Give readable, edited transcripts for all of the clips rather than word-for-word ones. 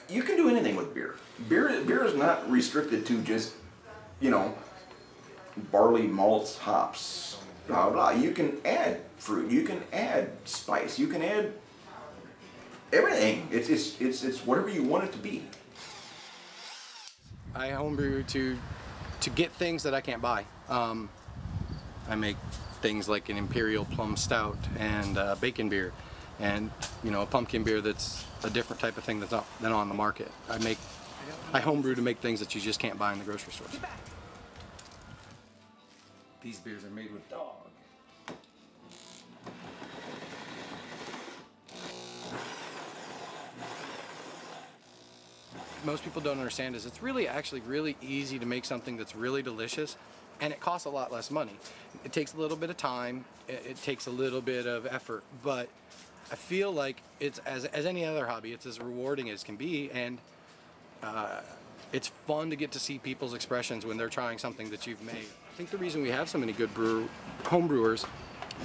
You can do anything with beer. Beer is not restricted to just, you know, barley, malts, hops, blah blah. You can add fruit. You can add spice. You can add everything. It's whatever you want it to be. I homebrew to get things that I can't buy. I make things like an imperial plum stout and bacon beer, and you know, a pumpkin beer that's a different type of thing that's not than on the market. I homebrew to make things that you just can't buy in the grocery stores. These beers are made with dog. Most people don't understand is it's actually really easy to make something that's really delicious, and it costs a lot less money. It takes a little bit of time, it takes a little bit of effort, but I feel like it's as any other hobby, it's as rewarding as can be, and it's fun to get to see people's expressions when they're trying something that you've made. I think the reason we have so many good home brewers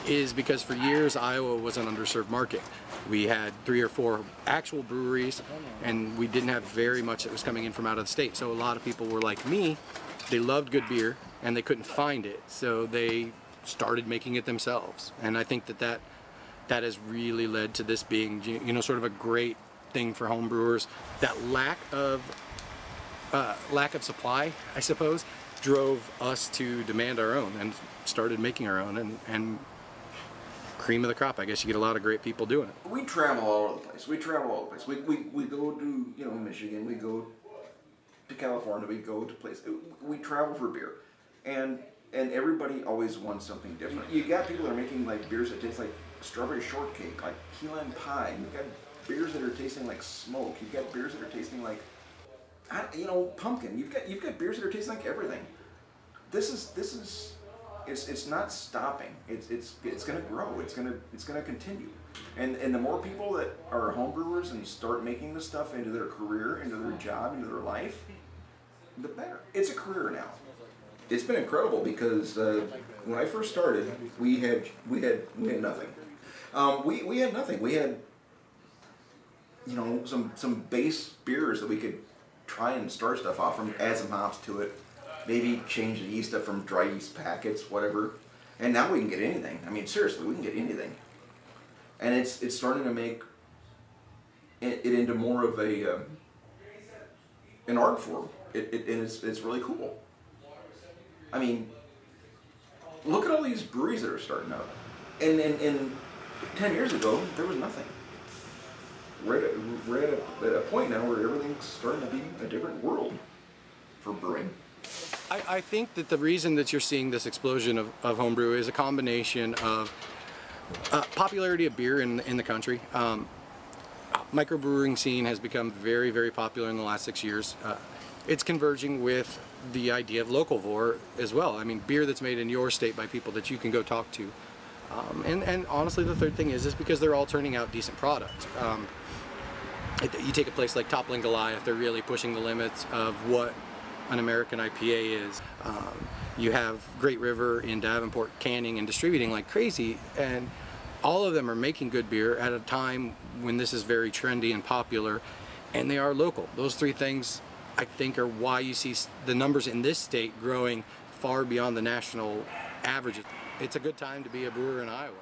is because for years Iowa was an underserved market. We had 3 or 4 actual breweries, and we didn't have very much that was coming in from out of the state. So a lot of people were like me, they loved good beer and they couldn't find it, so they started making it themselves. And I think that has really led to this being, you know, sort of a great thing for home brewers. That lack of supply, I suppose, drove us to demand our own and started making our own, and cream of the crop. I guess you get a lot of great people doing it. We travel all over the place. We go to, you know, Michigan. We go to California. We go to places. We travel for beer, and everybody always wants something different. You got people that are making like beers that taste like strawberry shortcake, like key lime pie. You've got beers that are tasting like smoke. You've got beers that are tasting like, you know, pumpkin. You've got beers that are tasting like everything. It's not stopping. It's gonna grow. It's gonna continue. And the more people that are home brewers and start making this stuff into their career, into their job, into their life, the better. It's a career now. It's been incredible because when I first started, we had nothing. We had nothing. We had, you know, some base beers that we could try and start stuff off from, add some hops to it, maybe change the yeast up from dry yeast packets, whatever. And now we can get anything. I mean, seriously, we can get anything. And it's starting to make it into more of an art form. It's really cool. I mean, look at all these breweries that are starting up. And 10 years ago, there was nothing. We're at a point now where everything's starting to be a different world for brewing. I think that the reason that you're seeing this explosion of homebrew is a combination of popularity of beer in the country. Microbrewing scene has become very, very popular in the last 6 years. It's converging with the idea of locavore as well. I mean, beer that's made in your state by people that you can go talk to. And honestly, the third thing is because they're all turning out decent products. You take a place like Toppling Goliath, they're really pushing the limits of what an American IPA is. You have Great River in Davenport canning and distributing like crazy, and all of them are making good beer at a time when this is very trendy and popular, and they are local. Those 3 things, I think, are why you see the numbers in this state growing far beyond the national averages. It's a good time to be a brewer in Iowa.